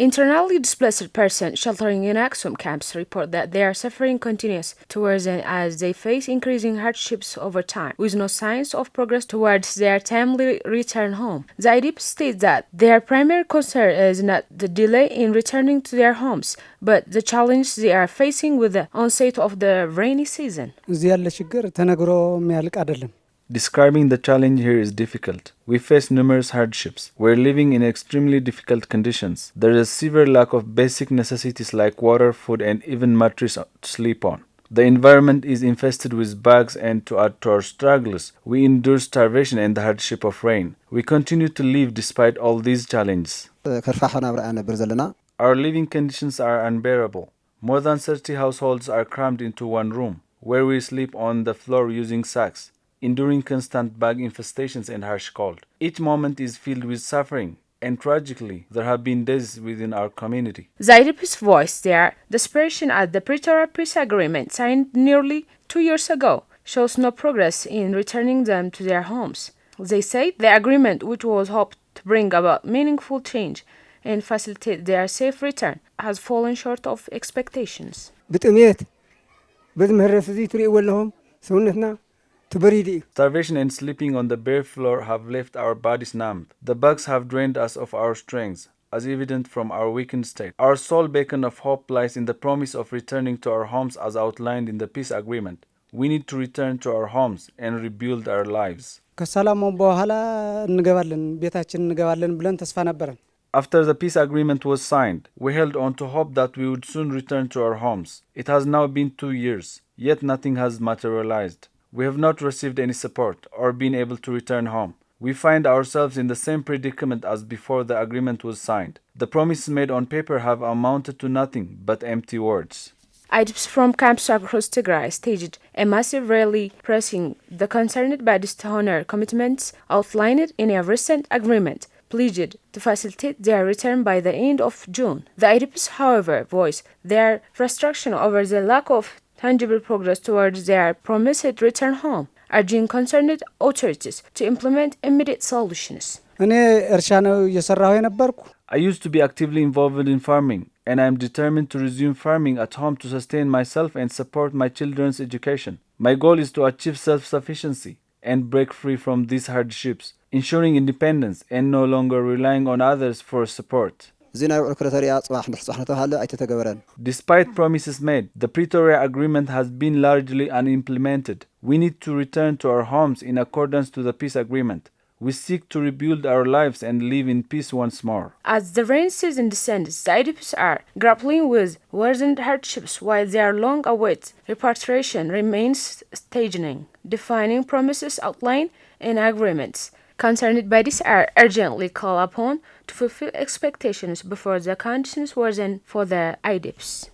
Internally displaced persons sheltering in Aksum camps report that their suffering continues to worsen as they face increasing hardships over time, with no signs of progress towards their timely return home. The IDPs state that their primary concern is not the delay in returning to their homes, but the challenge they are facing with the onset of the rainy season. Describing the challenge here is difficult. We face numerous hardships. We're living in extremely difficult conditions. There is a severe lack of basic necessities like water, food, and even mattress to sleep on. The environment is infested with bugs, and to add to our struggles, we endure starvation and the hardship of rain. We continue to live despite all these challenges. Our living conditions are unbearable. More than 30 households are crammed into one room, where we sleep on the floor using sacks, enduring constant bug infestations and harsh cold. Each moment is filled with suffering, and tragically, there have been deaths within our community. The IDPs voiced their desperation at the Pretoria Peace Agreement signed nearly 2 years ago shows no progress in returning them to their homes. They say the agreement, which was hoped to bring about meaningful change and facilitate their safe return, has fallen short of expectations. Starvation and sleeping on the bare floor have left our bodies numb. The bugs have drained us of our strength, as evident from our weakened state. Our sole beacon of hope lies in the promise of returning to our homes as outlined in the peace agreement. We need to return to our homes and rebuild our lives. After the peace agreement was signed, we held on to hope that we would soon return to our homes. It has now been 2 years, yet nothing has materialized. We have not received any support or been able to return home. We find ourselves in the same predicament as before the agreement was signed. The promises made on paper have amounted to nothing but empty words. IDPs from camps across Tigray staged a massive rally pressing the concerned bodies to honor commitments outlined in a recent agreement, pledged to facilitate their return by the end of June. The IDPs, however, voiced their frustration over the lack of tangible progress towards their promised return home, urging concerned authorities to implement immediate solutions. I used to be actively involved in farming, and I am determined to resume farming at home to sustain myself and support my children's education. My goal is to achieve self-sufficiency and break free from these hardships, ensuring independence and no longer relying on others for support. Despite promises made, the Pretoria Agreement has been largely unimplemented. We need to return to our homes in accordance to the peace agreement. We seek to rebuild our lives and live in peace once more. As the rain season descends, the IDPs are grappling with worsened hardships while their long-awaited repatriation remains stagnating, defining promises outlined in agreements. Concerned bodies are urgently called upon to fulfill expectations before the conditions worsen for the IDPs.